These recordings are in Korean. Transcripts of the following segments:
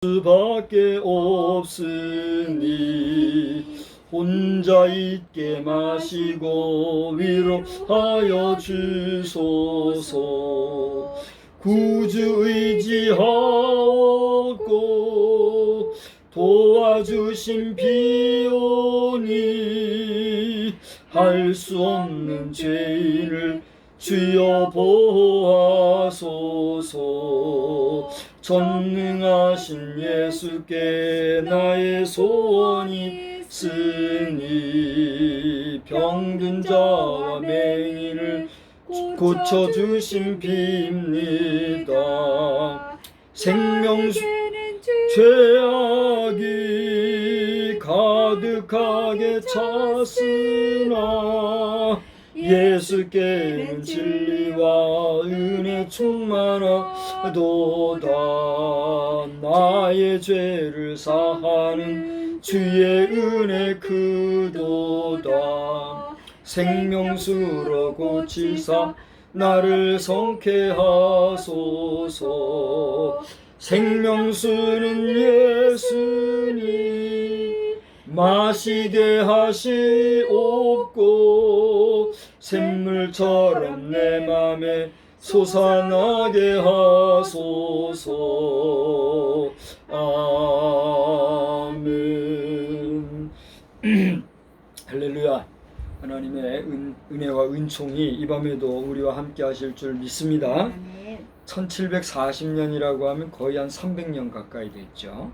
수밖에 없으니 혼자 있게 마시고 위로하여 주소서. 구주 의지하옵고 도와주신 비오니 할 수 없는 죄인을 주여 보아소서. 전능하신 예수께 나의 소원이 있으니 병든 자와 맹인을 고쳐주신 비입니다. 생명수 죄악이 가득하게 찼으나 예수께는 진리와 은혜 충만하도다. 나의 죄를 사하는 주의 은혜 크도다. 생명수로 고치사 나를 성케하소서. 생명수는 예수님 마시게 하시옵고 샘물처럼 내 맘에 솟아나게 하소서. 아멘. 할렐루야. 하나님의 은혜와 은총이 이 밤에도 우리와 함께 하실 줄 믿습니다. 1740년이라고 하면 거의 한 300년 가까이 됐죠.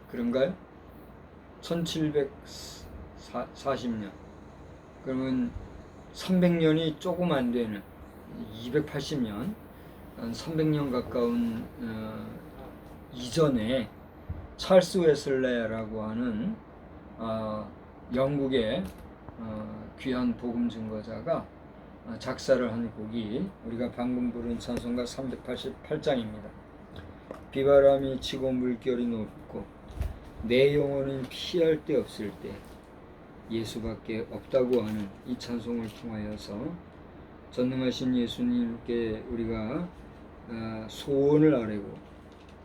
그런가요? 1740년. 그러면 300년이 조금 안 되는 280년, 한 300년 가까운 이전에 찰스 웨슬레라고 하는 영국의 귀한 복음 증거자가 작사를 한 곡이 우리가 방금 부른 찬송가 388장입니다. 비바람이 치고 물결이 높고 내 영혼은 피할 데 없을 때 예수밖에 없다고 하는 이 찬송을 통하여서 전능하신 예수님께 우리가 소원을 아뢰고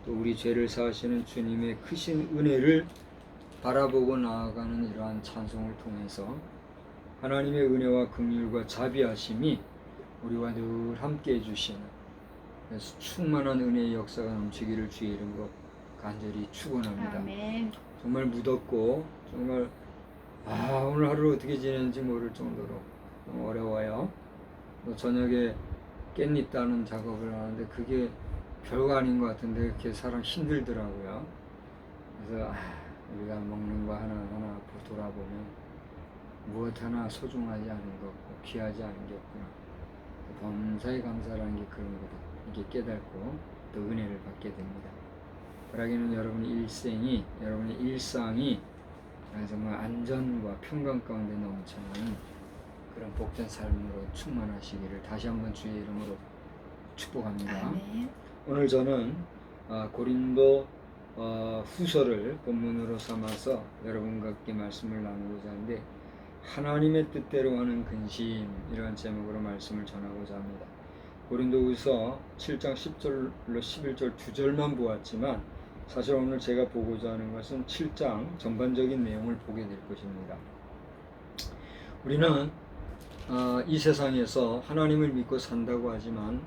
또 우리 죄를 사하시는 주님의 크신 은혜를 바라보고 나아가는 이러한 찬송을 통해서 하나님의 은혜와 긍휼과 자비하심이 우리와 늘 함께 해주시는, 그래서 충만한 은혜의 역사가 넘치기를 주의 이름으로 간절히 축원합니다. 아멘. 정말 무덥고 정말 오늘 하루 어떻게 지내는지 모를 정도로 너무 어려워요. 저녁에 깻잎 따는 작업을 하는데 그게 별거 아닌 것 같은데 이렇게 사람 힘들더라고요. 그래서 우리가 먹는 거 하나하나 돌아보면 무엇 하나 소중하지 않은 것 없고 귀하지 않은 게 없구나. 범사에 감사라는 게 그런 거다. 이게 깨닫고 또 은혜를 받게 됩니다. 바라기는 여러분의 일생이, 여러분의 일상이 정말 안전과 평강 가운데 넘치는 그런 복된 삶으로 충만하시기를 다시 한번 주의 이름으로 축복합니다. 아멘. 오늘 저는 고린도 후서를 본문으로 삼아서 여러분과 함께 말씀을 나누고자 하는데, 하나님의 뜻대로 하는 근심, 이런 제목으로 말씀을 전하고자 합니다. 고린도후서 7장 10절로 11절 두 절만 보았지만 사실 오늘 제가 보고자 하는 것은 7장 전반적인 내용을 보게 될 것입니다. 우리는 이 세상에서 하나님을 믿고 산다고 하지만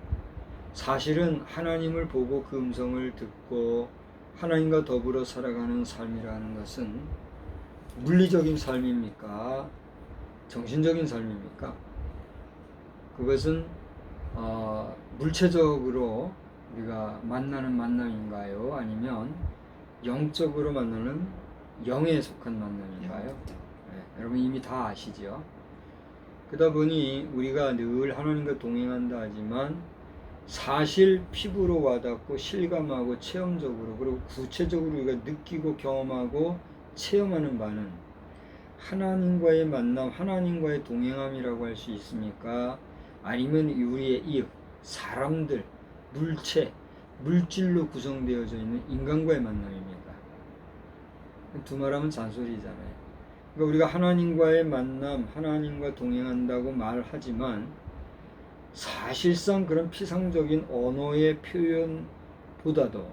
사실은 하나님을 보고 그 음성을 듣고 하나님과 더불어 살아가는 삶이라는 것은 물리적인 삶입니까? 정신적인 삶입니까? 그것은 물체적으로 우리가 만나는 만남인가요? 아니면 영적으로 만나는 영에 속한 만남인가요? 네, 여러분 이미 다 아시죠? 그러다 보니 우리가 늘 하나님과 동행한다 하지만 사실 피부로 와닿고 실감하고 체험적으로 그리고 구체적으로 우리가 느끼고 경험하고 체험하는 바는 하나님과의 만남, 하나님과의 동행함이라고 할 수 있습니까? 아니면 우리의 이웃, 사람들, 물체, 물질로 구성되어져 있는 인간과의 만남입니까? 두 말하면 잔소리잖아요. 그러니까 우리가 하나님과의 만남, 하나님과 동행한다고 말하지만 사실상 그런 피상적인 언어의 표현보다도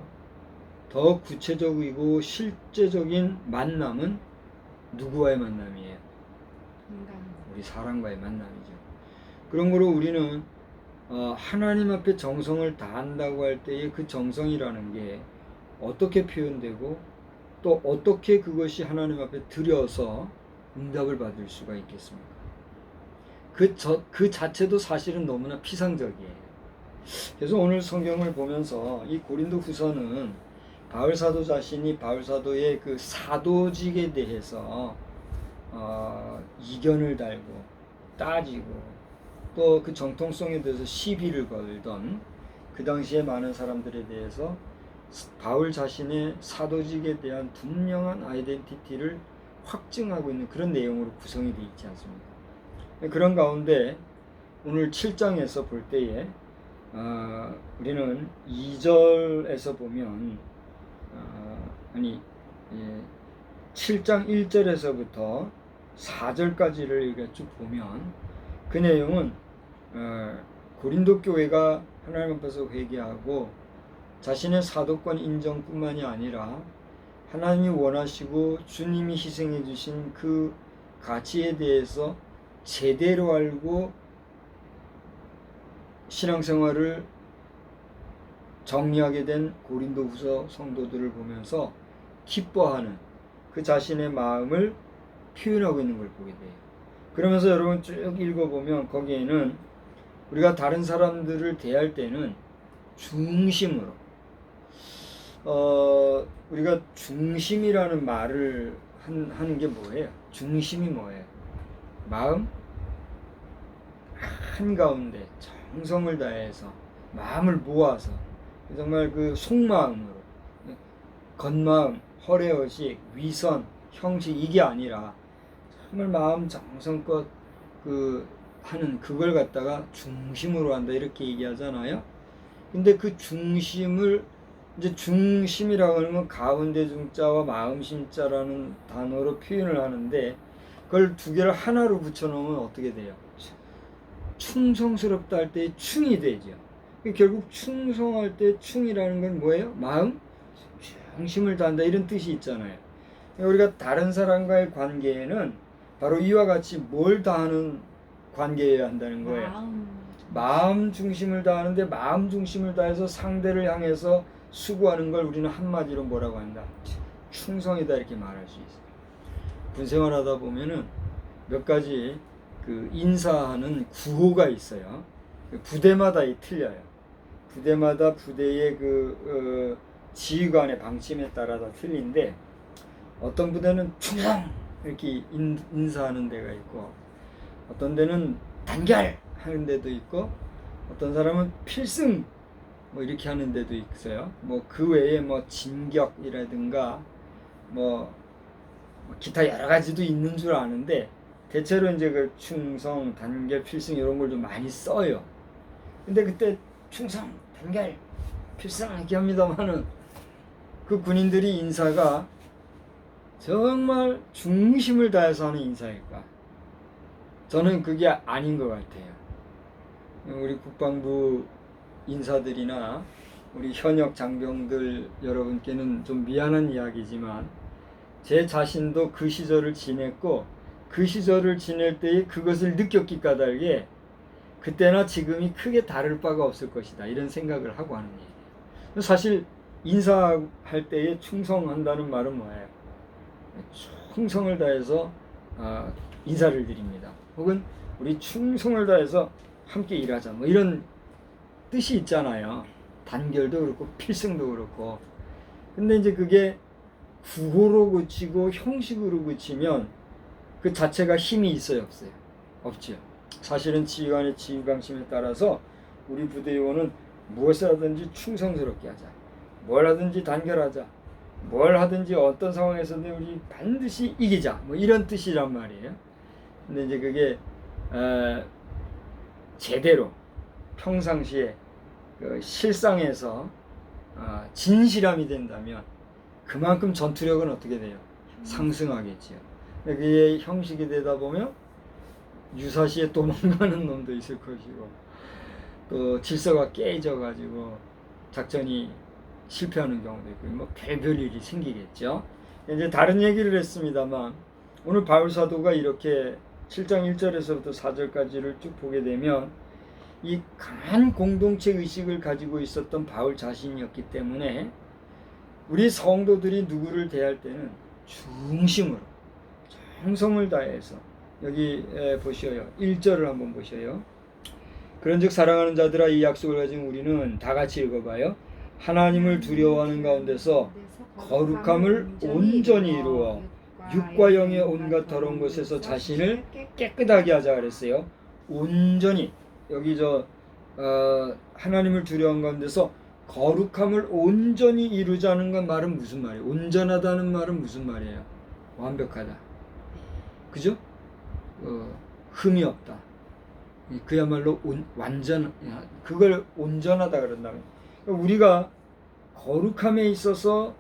더 구체적이고 실제적인 만남은 누구와의 만남이에요? 우리 사람과의 만남이죠. 그런 거로 우리는 하나님 앞에 정성을 다한다고 할 때의 그 정성이라는 게 어떻게 표현되고 또 어떻게 그것이 하나님 앞에 드려서 응답을 받을 수가 있겠습니까? 그 자체도 사실은 너무나 피상적이에요. 그래서 오늘 성경을 보면서 이 고린도 후서는 바울 사도 자신이 바울 사도의 그 사도직에 대해서 이견을 달고 따지고 또 그 정통성에 대해서 시비를 걸던 그 당시에 많은 사람들에 대해서 바울 자신의 사도직에 대한 분명한 아이덴티티를 확증하고 있는 그런 내용으로 구성이 되어 있지 않습니까? 그런 가운데 오늘 7장에서 볼 때에 우리는 2절에서 보면 7장 1절에서부터 4절까지를 우리가 쭉 보면 그 내용은 고린도 교회가 하나님 앞에서 회개하고 자신의 사도권 인정뿐만이 아니라 하나님이 원하시고 주님이 희생해 주신 그 가치에 대해서 제대로 알고 신앙생활을 정리하게 된 고린도후서 성도들을 보면서 기뻐하는 그 자신의 마음을 표현하고 있는 걸 보게 돼요. 그러면서 여러분 쭉 읽어보면 거기에는 우리가 다른 사람들을 대할 때는 중심으로 우리가 중심이라는 말을 하는 게 뭐예요? 중심이 뭐예요? 마음 한가운데 정성을 다해서 마음을 모아서 정말 그 속마음으로 겉마음, 허례허식, 위선, 형식 이게 아니라 정말 마음 정성껏 하는 그걸 갖다가 중심으로 한다 이렇게 얘기하잖아요. 근데 그 중심을 이제 중심이라고 하는 건 가운데 중자와 마음 심자라는 단어로 표현을 하는데 그걸 두 개를 하나로 붙여놓으면 어떻게 돼요? 충성스럽다 할 때 충이 되죠. 결국 충성할 때 충이라는 건 뭐예요? 마음? 중심을 다한다 이런 뜻이 있잖아요. 우리가 다른 사람과의 관계에는 바로 이와 같이 뭘 다하는 관계여야 한다는 거예요. 마음 중심을 다하는데 마음 중심을 다해서 상대를 향해서 수고하는 걸 우리는 한마디로 뭐라고 한다? 충성이다 이렇게 말할 수 있어요. 군생활 하다 보면은 몇 가지 그 인사하는 구호가 있어요. 부대마다 틀려요. 부대마다 부대의 지휘관의 방침에 따라 다 틀린데 어떤 부대는 충성 이렇게 인사하는 데가 있고 어떤 데는 단결 하는 데도 있고 어떤 사람은 필승 뭐 이렇게 하는 데도 있어요. 뭐 그 외에 뭐 진격이라든가 뭐 기타 여러 가지도 있는 줄 아는데 대체로 이제 그 충성, 단결, 필승 이런 걸 좀 많이 써요. 근데 그때 충성, 단결, 필승 이렇게 합니다만은 그 군인들이 인사가 정말 중심을 다해서 하는 인사일까? 저는 그게 아닌 것 같아요. 우리 국방부 인사들이나 우리 현역 장병들 여러분께는 좀 미안한 이야기지만 제 자신도 그 시절을 지냈고 그 시절을 지낼 때에 그것을 느꼈기 까닭에 그때나 지금이 크게 다를 바가 없을 것이다 이런 생각을 하고 하는 얘기예요. 사실 인사할 때에 충성한다는 말은 뭐예요? 충성을 다해서 인사를 드립니다. 혹은 우리 충성을 다해서 함께 일하자 뭐 이런 뜻이 있잖아요. 단결도 그렇고 필승도 그렇고. 근데 이제 그게 구호로 그치고 형식으로 그치면 그 자체가 힘이 있어요, 없어요? 없죠. 사실은 지휘관의 지휘 방침에 따라서 우리 부대 요원은 무엇을 하든지 충성스럽게 하자. 뭘 하든지 단결하자. 뭘 하든지 어떤 상황에서든 우리 반드시 이기자. 뭐 이런 뜻이란 말이에요. 근데 이제 그게 제대로 평상시에 그 실상에서 진실함이 된다면 그만큼 전투력은 어떻게 돼요? 상승하겠지요. 그게 형식이 되다 보면 유사시에 도망가는 놈도 있을 것이고 또 질서가 깨져가지고 작전이 실패하는 경우도 있고 뭐 별별 일이 생기겠죠. 이제 다른 얘기를 했습니다만 오늘 바울 사도가 이렇게 7장 1절에서부터 4절까지를 쭉 보게 되면 이 강한 공동체 의식을 가지고 있었던 바울 자신이었기 때문에 우리 성도들이 누구를 대할 때는 중심으로 정성을 다해서 여기 보셔요. 1절을 한번 보셔요. 그런즉 사랑하는 자들아 이 약속을 가진 우리는 다 같이 읽어봐요. 하나님을 두려워하는 가운데서 거룩함을 온전히 이루어 육과 영의 온갖 더러운 것에서 자신을 깨끗하게 하자 그랬어요. 온전히 여기 하나님을 두려워하는 가운데서 거룩함을 온전히 이루자는 건 말은 무슨 말이에요? 온전하다는 말은 무슨 말이에요? 완벽하다. 그죠? 흠이 없다. 그야말로 완전, 그걸 온전하다 그런다면 우리가 거룩함에 있어서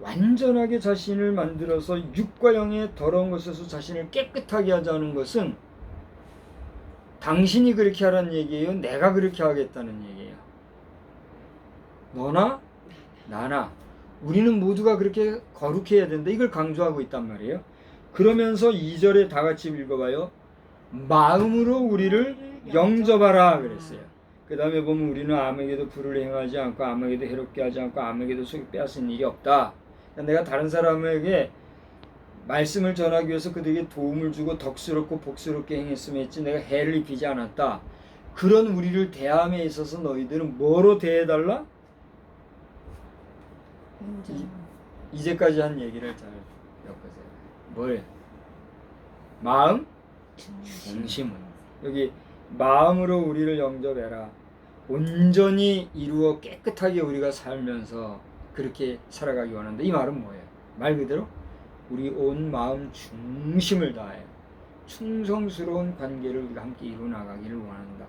완전하게 자신을 만들어서 육과 영의 더러운 것에서 자신을 깨끗하게 하자는 것은 당신이 그렇게 하라는 얘기예요? 내가 그렇게 하겠다는 얘기예요? 너나 나나 우리는 모두가 그렇게 거룩해야 된다. 이걸 강조하고 있단 말이에요. 그러면서 2절에 다 같이 읽어봐요. 마음으로 우리를 영접하라 그랬어요. 그 다음에 보면 우리는 아무에게도 불을 행하지 않고 아무에게도 해롭게 하지 않고 아무에게도 속이 빼앗은 일이 없다. 내가 다른 사람에게 말씀을 전하기 위해서 그들에게 도움을 주고 덕스럽고 복스럽게 행했으면 했지 내가 해를 입히지 않았다. 그런 우리를 대함에 있어서 너희들은 뭐로 대해달라? 이제까지 한 얘기를 잘 엮으세요. 뭐예요? 마음? 중심은. 여기 마음으로 우리를 영접해라. 온전히 이루어 깨끗하게 우리가 살면서 그렇게 살아가기 원한다. 이 말은 뭐예요? 말 그대로 우리 온 마음 중심을 다해 충성스러운 관계를 우리가 함께 이루어 나가기를 원한다.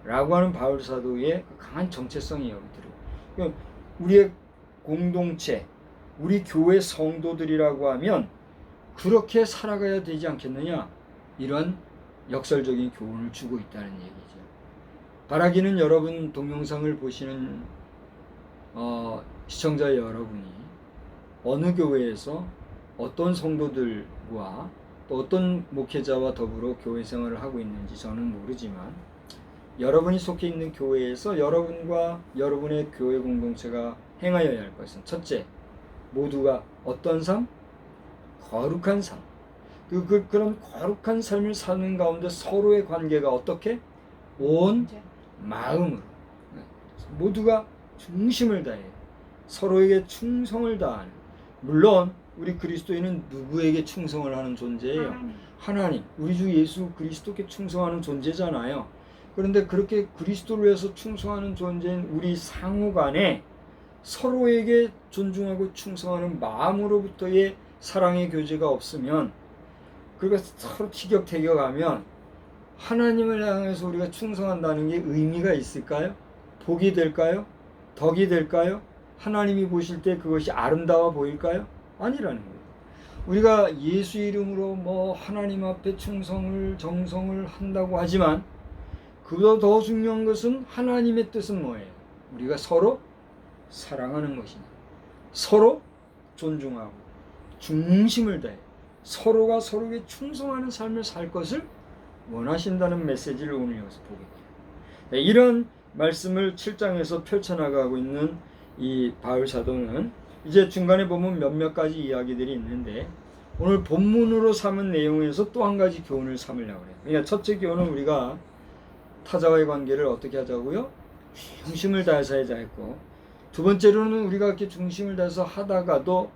라고 하는 바울 사도의 강한 정체성이 여기 들어요. 우리의 공동체, 우리 교회 성도들이라고 하면 그렇게 살아가야 되지 않겠느냐? 이런 역설적인 교훈을 주고 있다는 얘기죠. 바라기는 여러분 동영상을 보시는 시청자 여러분이 어느 교회에서 어떤 성도들과 또 어떤 목회자와 더불어 교회 생활을 하고 있는지 저는 모르지만 여러분이 속해 있는 교회에서 여러분과 여러분의 교회 공동체가 행하여야 할 것은 첫째, 모두가 어떤 삶? 거룩한 삶. 그런 거룩한 삶을 사는 가운데 서로의 관계가 어떻게? 온 마음으로 모두가 중심을 다해 서로에게 충성을 다하는. 물론 우리 그리스도인은 누구에게 충성을 하는 존재예요? 하나님. 우리 주 예수 그리스도께 충성하는 존재잖아요. 그런데 그렇게 그리스도를 위해서 충성하는 존재인 우리 상호간에 서로에게 존중하고 충성하는 마음으로부터의 사랑의 교제가 없으면, 그러니까 서로 티격태격하면 하나님을 향해서 우리가 충성한다는 게 의미가 있을까요? 복이 될까요? 덕이 될까요? 하나님이 보실 때 그것이 아름다워 보일까요? 아니라는 거예요. 우리가 예수 이름으로 하나님 앞에 충성을 정성을 한다고 하지만 그보다 더 중요한 것은 하나님의 뜻은 뭐예요? 우리가 서로 사랑하는 것이냐, 서로 존중하고 중심을 다해 서로가 서로에게 충성하는 삶을 살 것을 원하신다는 메시지를 오늘 여기서 보게 돼요. 이런 말씀을 7장에서 펼쳐나가고 있는 이 바울 사도는 이제 중간에 보면 몇몇 가지 이야기들이 있는데 오늘 본문으로 삼은 내용에서 또 한 가지 교훈을 삼으려고 해요. 그러니까 첫째 교훈은 우리가 타자와의 관계를 어떻게 하자고요? 중심을 다해서 하자 했고, 두 번째로는 우리가 이렇게 중심을 다해서 하다가도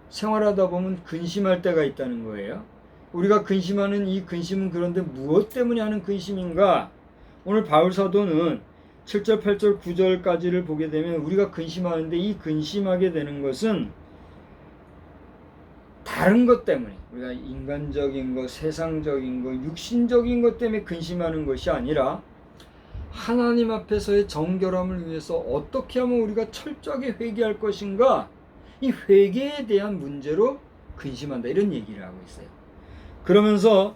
생활하다 보면 근심할 때가 있다는 거예요. 우리가 근심하는 이 근심은 그런데 무엇 때문에 하는 근심인가? 오늘 바울 사도는 7절, 8절, 9절까지를 보게 되면 우리가 근심하는데 이 근심하게 되는 것은 다른 것 때문에, 우리가 인간적인 것, 세상적인 것, 육신적인 것 때문에 근심하는 것이 아니라 하나님 앞에서의 정결함을 위해서 어떻게 하면 우리가 철저하게 회개할 것인가, 이 회개에 대한 문제로 근심한다, 이런 얘기를 하고 있어요. 그러면서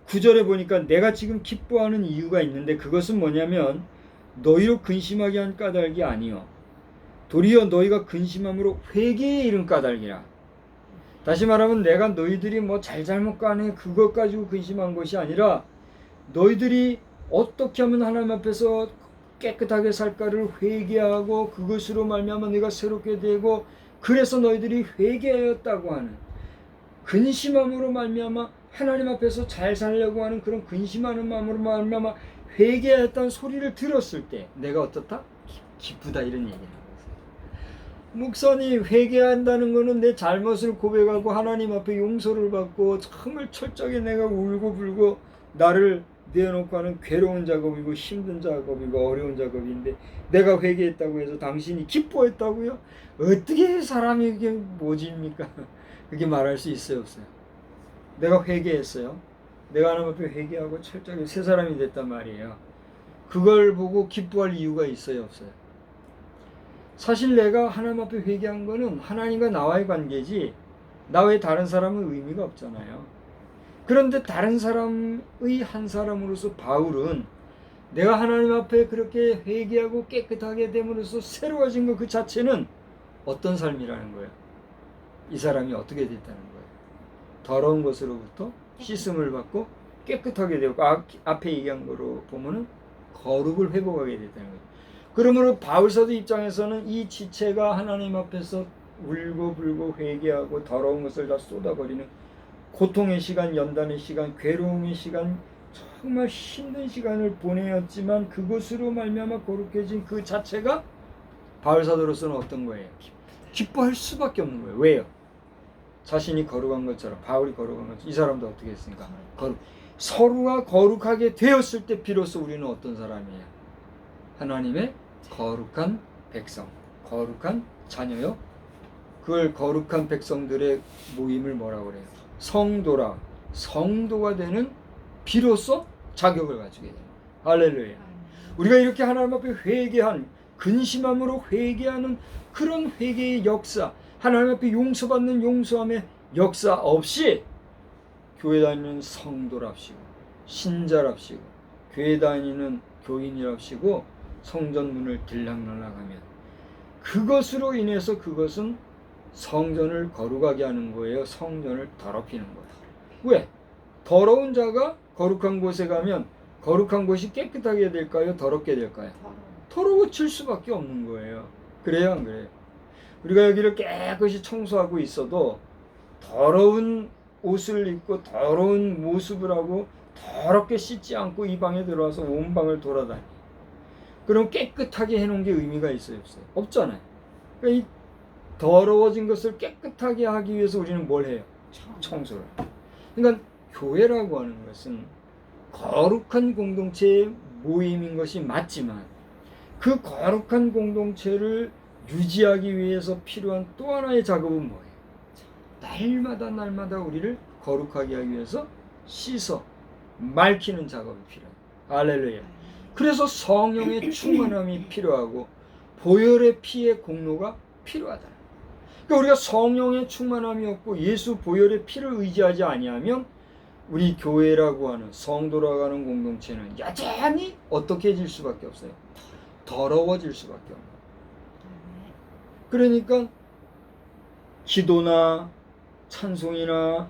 9절에 보니까 내가 지금 기뻐하는 이유가 있는데 그것은 뭐냐면 너희로 근심하게 한 까닭이 아니요 도리어 너희가 근심함으로 회개에 이른 까닭이라. 다시 말하면 내가 너희들이 뭐 잘잘못 간에 그것 가지고 근심한 것이 아니라 너희들이 어떻게 하면 하나님 앞에서 깨끗하게 살까를 회개하고 그것으로 말미암아 너희가 새롭게 되고 그래서 너희들이 회개하였다고 하는 근심함으로 말미암아 하나님 앞에서 잘 살려고 하는 그런 근심하는 마음으로 말미암아 회개하였다는 소리를 들었을 때 내가 어떻다? 기쁘다 이런 얘기를 하고 있어요. 목사님 회개한다는 것은 내 잘못을 고백하고 하나님 앞에 용서를 받고 정말 철저하게 내가 울고 불고 나를 내어놓고 하는 괴로운 작업이고 힘든 작업이고 어려운 작업인데 내가 회개했다고 해서 당신이 기뻐했다고요? 어떻게 사람이 이게 뭐지입니까? 그렇게 말할 수 있어요 없어요? 내가 회개했어요. 내가 하나님 앞에 회개하고 철저하게 새 사람이 됐단 말이에요. 그걸 보고 기뻐할 이유가 있어요 없어요? 사실 내가 하나님 앞에 회개한 거는 하나님과 나와의 관계지 나 외 다른 사람은 의미가 없잖아요. 그런데 다른 사람의 한 사람으로서 바울은 내가 하나님 앞에 그렇게 회개하고 깨끗하게 됨으로써 새로워진 것 그 자체는 어떤 삶이라는 거예요? 이 사람이 어떻게 됐다는 거예요? 더러운 것으로부터 씻음을 받고 깨끗하게 되고 앞에 얘기한 거로 보면은 거룩을 회복하게 됐다는 거예요. 그러므로 바울사도 입장에서는 이 지체가 하나님 앞에서 울고 불고 회개하고 더러운 것을 다 쏟아버리는 고통의 시간, 연단의 시간, 괴로움의 시간, 정말 힘든 시간을 보내었지만 그것으로 말미암아 거룩해진 그 자체가 바울 사도로서는 어떤 거예요? 기뻐할 수밖에 없는 거예요. 왜요? 자신이 거룩한 것처럼 바울이 거룩한 것처럼 이 사람도 어떻게 했습니까? 서로가 거룩하게 되었을 때 비로소 우리는 어떤 사람이에요? 하나님의 거룩한 백성, 거룩한 자녀요. 그걸 거룩한 백성들의 모임을 뭐라고 그래요? 성도라. 성도가 되는 비로소 자격을 가지게 됩니다. 할렐루야. 우리가 이렇게 하나님 앞에 회개한 근심함으로 회개하는 그런 회개의 역사, 하나님 앞에 용서받는 용서함의 역사 없이 교회 다니는 성도랍시고 신자랍시고 교회 다니는 교인이랍시고 성전 문을 들락날락하면 그것으로 인해서 그것은 성전을 거룩하게 하는 거예요. 성전을 더럽히는 거예요. 왜? 더러운 자가 거룩한 곳에 가면 거룩한 곳이 깨끗하게 될까요? 더럽게 될까요? 더러워질 수밖에 없는 거예요. 그래요? 안 그래요? 우리가 여기를 깨끗이 청소하고 있어도 더러운 옷을 입고 더러운 모습을 하고 더럽게 씻지 않고 이 방에 들어와서 온 방을 돌아다니. 그럼 깨끗하게 해놓은 게 의미가 있어요? 없어요? 없잖아요. 그러니까 이 더러워진 것을 깨끗하게 하기 위해서 우리는 뭘 해요? 청소를. 그러니까 교회라고 하는 것은 거룩한 공동체의 모임인 것이 맞지만 그 거룩한 공동체를 유지하기 위해서 필요한 또 하나의 작업은 뭐예요? 날마다 우리를 거룩하게 하기 위해서 씻어 맑히는 작업이 필요해요. 할렐루야. 그래서 성령의 충만함이 필요하고 보혈의 피의 공로가 필요하다. 그러니까 우리가 성령의 충만함이 없고 예수 보혈의 피를 의지하지 아니하면 우리 교회라고 하는 성도라고 하는 공동체는 여전히 어떻게 해질 수밖에 없어요? 더러워질 수밖에 없는 거예요. 그러니까 기도나 찬송이나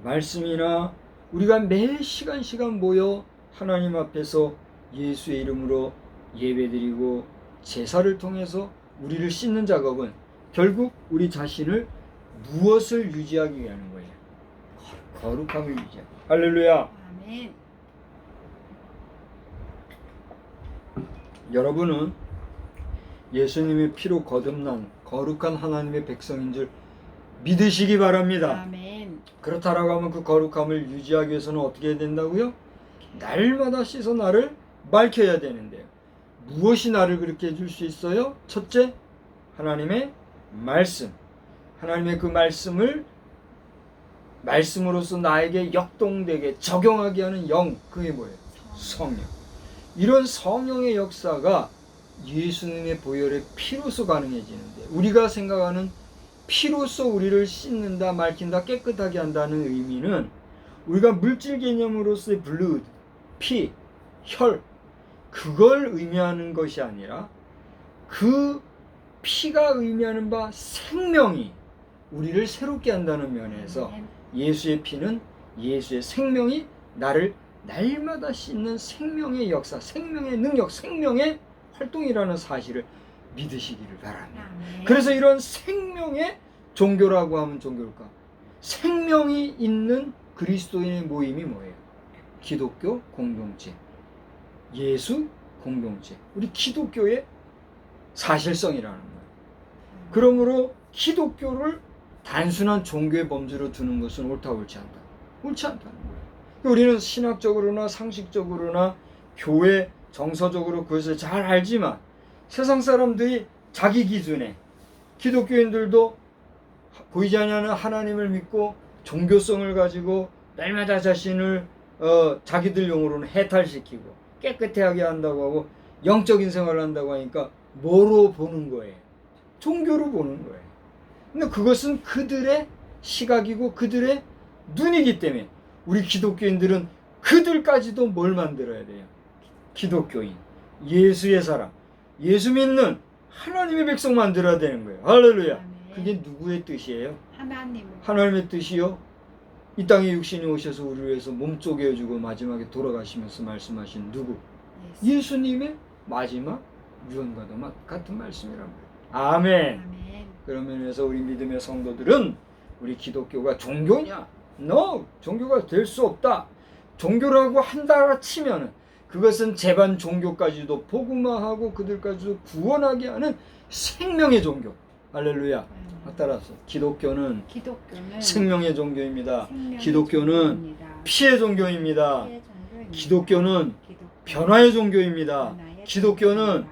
말씀이나 우리가 매 시간 모여 하나님 앞에서 예수의 이름으로 예배드리고 제사를 통해서 우리를 씻는 작업은 결국 우리 자신을 무엇을 유지하기 위한 거예요? 거룩함을 유지하기. 할렐루야. 아멘. 여러분은 예수님의 피로 거듭난 거룩한 하나님의 백성인 줄 믿으시기 바랍니다. 아멘. 그렇다라고 하면 그 거룩함을 유지하기 위해서는 어떻게 해야 된다고요? 날마다 씻어 나를 맑혀야 되는데요. 무엇이 나를 그렇게 해줄 수 있어요? 첫째, 하나님의 말씀. 하나님의 그 말씀을 말씀으로서 나에게 역동되게 적용하게 하는 영, 그게 뭐예요? 성령. 이런 성령의 역사가 예수님의 보혈의 피로서 가능해지는데 우리가 생각하는 피로서 우리를 씻는다, 맑힌다, 깨끗하게 한다는 의미는 우리가 물질 개념으로서의 blood, 피, 혈 그걸 의미하는 것이 아니라 그 피가 의미하는 바 생명이 우리를 새롭게 한다는 면에서 예수의 피는 예수의 생명이 나를 날마다 씻는 생명의 역사, 생명의 능력, 생명의 활동이라는 사실을 믿으시기를 바랍니다. 그래서 이런 생명의 종교라고 하면 종교일까? 생명이 있는 그리스도인의 모임이 뭐예요? 기독교 공동체, 예수 공동체, 우리 기독교의 사실성이라는 거예요. 그러므로 기독교를 단순한 종교의 범주로 두는 것은 옳다 옳지 않다. 옳지 않다는 거예요. 우리는 신학적으로나 상식적으로나 교회 정서적으로 그것을 잘 알지만 세상 사람들이 자기 기준에 기독교인들도 보이지 않는 하나님을 믿고 종교성을 가지고 날마다 자신을 자기들 용어로는 해탈시키고 깨끗하게 한다고 하고 영적인 생활을 한다고 하니까 뭐로 보는 거예요? 종교로 보는 거예요. 근데 그것은 그들의 시각이고 그들의 눈이기 때문에 우리 기독교인들은 그들까지도 뭘 만들어야 돼요? 기독교인, 예수의 사람, 예수 믿는 하나님의 백성 만들어야 되는 거예요. 할렐루야. 그게 누구의 뜻이에요? 하나님의 뜻이요. 이 땅에 육신이 오셔서 우리를 위해서 몸 쪼개어주고 마지막에 돌아가시면서 말씀하신 누구? 예수님의 마지막 유언과도 같은 말씀이란 말이에요. 아멘. 그런 면에서 우리 믿음의 성도들은 우리 기독교가 종교냐? No! 종교가 될 수 없다. 종교라고 한다 치면은 그것은 재반 종교까지도 복음화하고 그들까지도 구원하게 하는 생명의 종교. 할렐루야. 따라서 기독교는 생명의 종교입니다. 기독교는 피의 종교입니다. 기독교는 변화의 종교입니다. 기독교는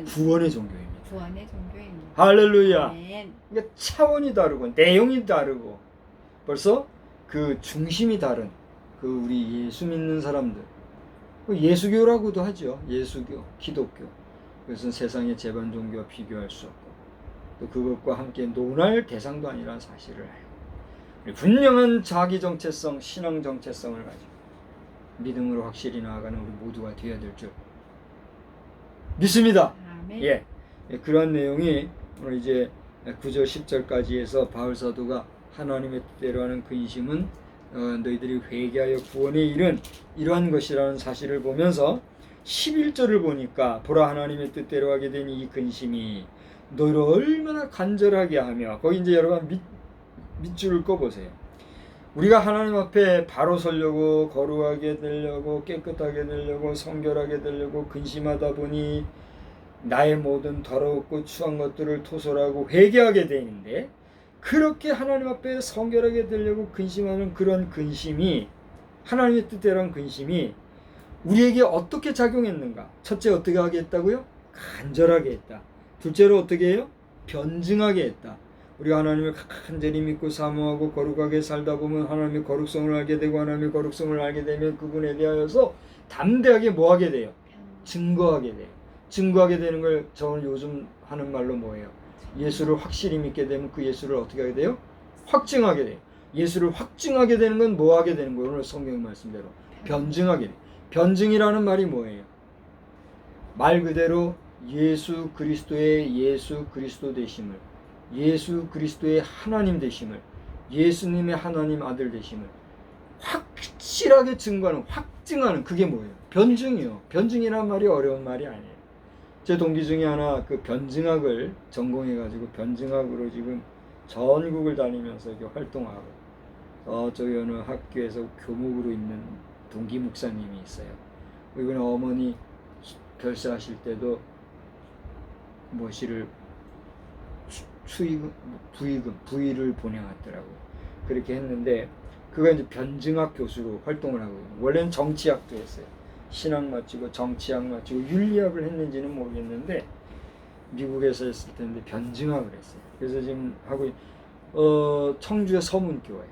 구원의 종교입니다. 할렐루야. 그러니까 차원이 다르고 내용이 다르고 벌써 그 중심이 다른 그 우리 예수 믿는 사람들, 예수교라고도 하죠. 예수교, 기독교. 그것은 세상의 재반 종교와 비교할 수 없고 또 그것과 함께 논할 대상도 아니라는 사실을 알고 분명한 자기 정체성, 신앙 정체성을 가지고 믿음으로 확실히 나아가는 우리 모두가 되어야 될 줄 믿습니다. 예, 그러한 내용이 오늘 이제 9절 10절까지에서 바울 사도가 하나님의 뜻대로 하는 근심은 너희들이 회개하여 구원에 이른 이러한 것이라는 사실을 보면서 11절을 보니까 보라 하나님의 뜻대로 하게 된 이 근심이 너희를 얼마나 간절하게 하며 거기 이제 여러분 밑줄을 꺼보세요. 우리가 하나님 앞에 바로 서려고 거룩하게 되려고 깨끗하게 되려고 성결하게 되려고 근심하다 보니 나의 모든 더럽고 추한 것들을 토설하고 회개하게 되는데 그렇게 하나님 앞에 성결하게 되려고 근심하는 그런 근심이 하나님의 뜻대로 한 근심이 우리에게 어떻게 작용했는가? 첫째 어떻게 하게 했다고요? 간절하게 했다. 둘째로 어떻게 해요? 변증하게 했다. 우리가 하나님을 간절히 믿고 사모하고 거룩하게 살다 보면 하나님의 거룩성을 알게 되고 하나님의 거룩성을 알게 되면 그분에 대하여서 담대하게 뭐하게 돼요? 증거하게 돼요. 증거하게 되는 걸 저는 요즘 하는 말로 뭐예요? 예수를 확실히 믿게 되면 그 예수를 어떻게 하게 돼요? 확증하게 돼요. 예수를 확증하게 되는 건 뭐 하게 되는 거예요? 오늘 성경 말씀대로 변증하게 돼요. 변증이라는 말이 뭐예요? 말 그대로 예수 그리스도의 예수 그리스도 되심을, 예수 그리스도의 하나님 되심을, 예수님의 하나님 아들 되심을 확실하게 증거하는, 확증하는, 그게 뭐예요? 변증이요. 변증이란 말이 어려운 말이 아니에요. 제 동기 중에 하나 그 변증학을 전공해가지고 변증학으로 지금 전국을 다니면서 이렇게 활동하고 저기 어느 학교에서 교목으로 있는 동기 목사님이 있어요. 이번에 어머니 별세하실 때도 뭐시를 부의를 보내왔더라고요. 그렇게 했는데 그가 이제 변증학 교수로 활동을 하고 원래는 정치학도 했어요. 신학 마치고 정치학 마치고 윤리학을 했는지는 모르겠는데 미국에서 했을 텐데 변증학을 했어요. 그래서 지금 하고 청주의 서문교회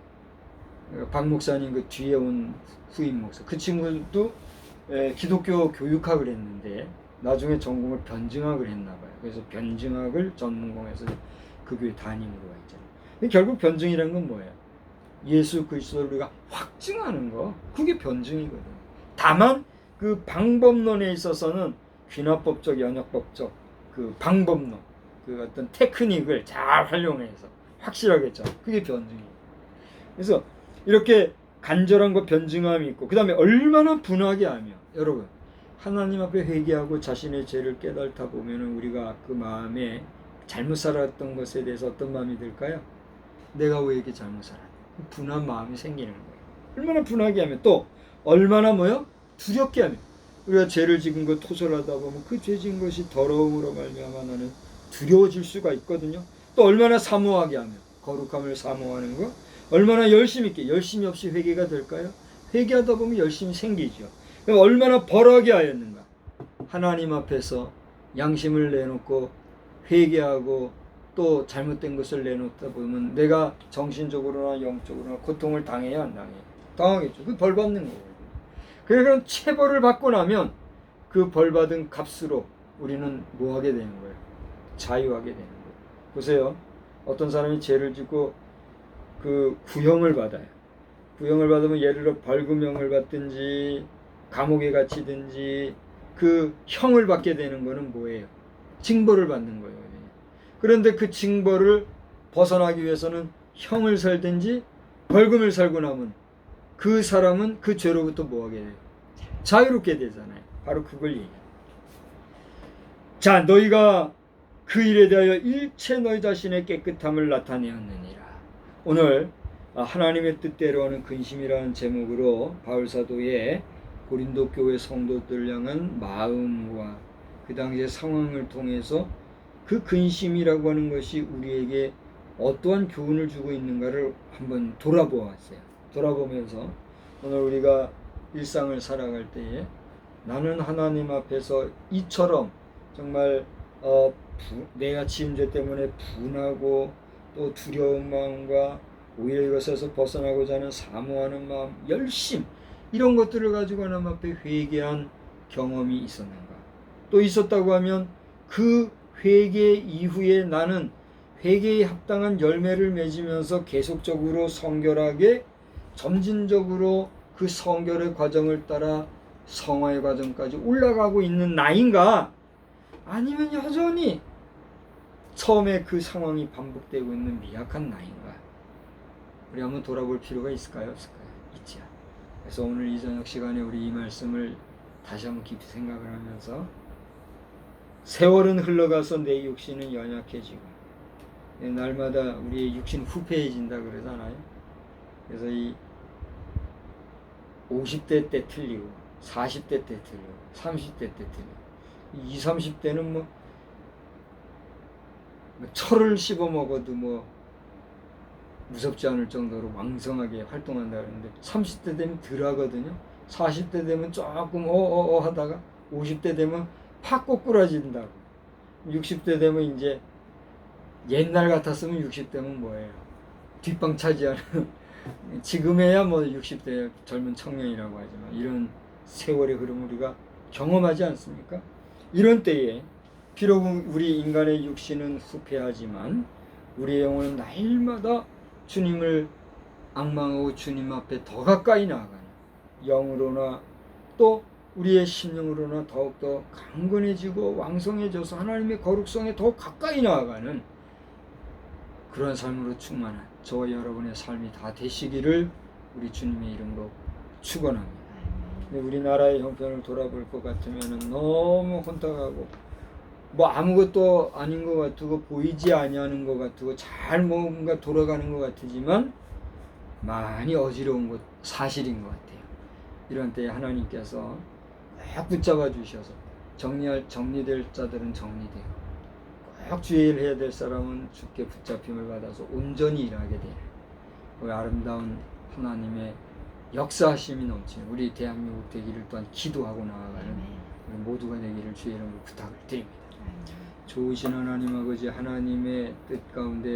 박 목사님 그 뒤에 온 후임 목사 그 친구도 기독교 교육학을 했는데 나중에 전공을 변증학을 했나 봐요. 그래서 변증학을 전문공해서 그 교회 담임으로 와 있잖아요. 근데 결국 변증이라는 건 뭐예요? 예수 그리스도를 우리가 확증하는 거, 그게 변증이거든요. 다만 그 방법론에 있어서는 귀납법적, 연역법적 그 방법론, 그 어떤 테크닉을 잘 활용해서 확실하게 했죠. 그게 변증이에요. 그래서 이렇게 간절한 거 변증함이 있고, 그 다음에 얼마나 분하게 하며, 여러분 하나님 앞에 회개하고 자신의 죄를 깨달다 보면은 우리가 그 마음에 잘못 살았던 것에 대해서 어떤 마음이 들까요? 내가 왜 이렇게 잘못 살았냐, 분한 마음이 생기는 거예요. 얼마나 분하게 하면, 또 얼마나 뭐요? 두렵게 하면, 우리가 죄를 지은 거 토설하다 보면 그 죄 지은 것이 더러움으로 말미암아 나는 두려워질 수가 있거든요. 또 얼마나 사모하게 하면, 거룩함을 사모하는 거, 얼마나 열심 있게, 열심히 없이 회개가 될까요? 회개하다 보면 열심히 생기죠. 그럼 얼마나 벌하게 하였는가. 하나님 앞에서 양심을 내놓고 회개하고 또 잘못된 것을 내놓다 보면 내가 정신적으로나 영적으로나 고통을 당해야 안 당해요? 당하겠죠. 그 벌 받는 거거든요. 그럼 체벌을 받고 나면 그 벌 받은 값으로 우리는 뭐 하게 되는 거예요? 자유하게 되는 거예요. 보세요. 어떤 사람이 죄를 짓고 그 구형을 받아요. 구형을 받으면 예를 들어 벌금형을 받든지 감옥에 갇히든지 그 형을 받게 되는 거는 뭐예요? 징벌을 받는 거예요. 그런데 그 징벌을 벗어나기 위해서는 형을 살든지 벌금을 살고 나면 그 사람은 그 죄로부터 뭐 하게 돼요? 자유롭게 되잖아요. 바로 그걸 얘기해요. 자, 너희가 그 일에 대하여 일체 너희 자신의 깨끗함을 나타내었느니라. 오늘 하나님의 뜻대로 하는 근심이라는 제목으로 바울사도의 고린도 교회 성도들 향한 마음과 그 당시의 상황을 통해서 그 근심이라고 하는 것이 우리에게 어떠한 교훈을 주고 있는가를 한번 돌아보았어요. 돌아보면서 오늘 우리가 일상을 살아갈 때에 나는 하나님 앞에서 이처럼 정말 내가 지은 죄 때문에 분하고 또 두려운 마음과 오히려 이것에서 벗어나고자 하는 사모하는 마음, 열심, 이런 것들을 가지고 하나님 앞에 회개한 경험이 있었는가. 또 있었다고 하면 그 회개 이후에 나는 회개에 합당한 열매를 맺으면서 계속적으로 성결하게 점진적으로 그 성결의 과정을 따라 성화의 과정까지 올라가고 있는 나인가, 아니면 여전히 처음에 그 상황이 반복되고 있는 미약한 나인가, 우리 한번 돌아볼 필요가 있을까요? 없을까요? 있지요. 그래서 오늘 이 저녁 시간에 우리 이 말씀을 다시 한번 깊이 생각을 하면서, 세월은 흘러가서 내 육신은 연약해지고 날마다 우리의 육신 후패해진다 그러잖아요. 그래서 이 50대 때 틀리고 40대 때 틀리고 30대 때 틀리고 20, 30대는 뭐 철을 씹어 먹어도 뭐 무섭지 않을 정도로 왕성하게 활동한다 그러는데 30대 되면 덜 하거든요. 40대 되면 조금 하다가 50대 되면 팍 꼬꾸라진다고. 60대 되면 이제 옛날 같았으면 60대면 뭐예요? 뒷방 차지하는 지금에야 뭐 60대 젊은 청년이라고 하지만 이런 세월의 흐름을 우리가 경험하지 않습니까? 이런 때에 비록 우리 인간의 육신은 후패하지만 우리의 영혼은 날마다 주님을 앙망하고 주님 앞에 더 가까이 나아가는, 영으로나 또 우리의 심령으로나 더욱더 강건해지고 왕성해져서 하나님의 거룩성에 더 가까이 나아가는 그런 삶으로 충만한 저와 여러분의 삶이 다 되시기를 우리 주님의 이름으로 축원합니다. 우리나라의 형편을 돌아볼 것 같으면 너무 혼탁하고 뭐 아무것도 아닌 것 같고 보이지 아니하는 것 같고 잘 뭔가 돌아가는 것 같지만 많이 어지러운 것 사실인 것 같아요. 이런 때에 하나님께서 꼭 붙잡아 주셔서 정리될 자들은 정리되고 꼭 주의를 해야 될 사람은 주께 붙잡힘을 받아서 온전히 일하게 되는 그 아름다운 하나님의 역사하심이 넘치는 우리 대한민국 되기를 또한 기도하고 나아가는 우리 모두가 되기를 주의 이름으로 부탁을 드립니다. 좋으신 하나님 아버지, 하나님의 뜻 가운데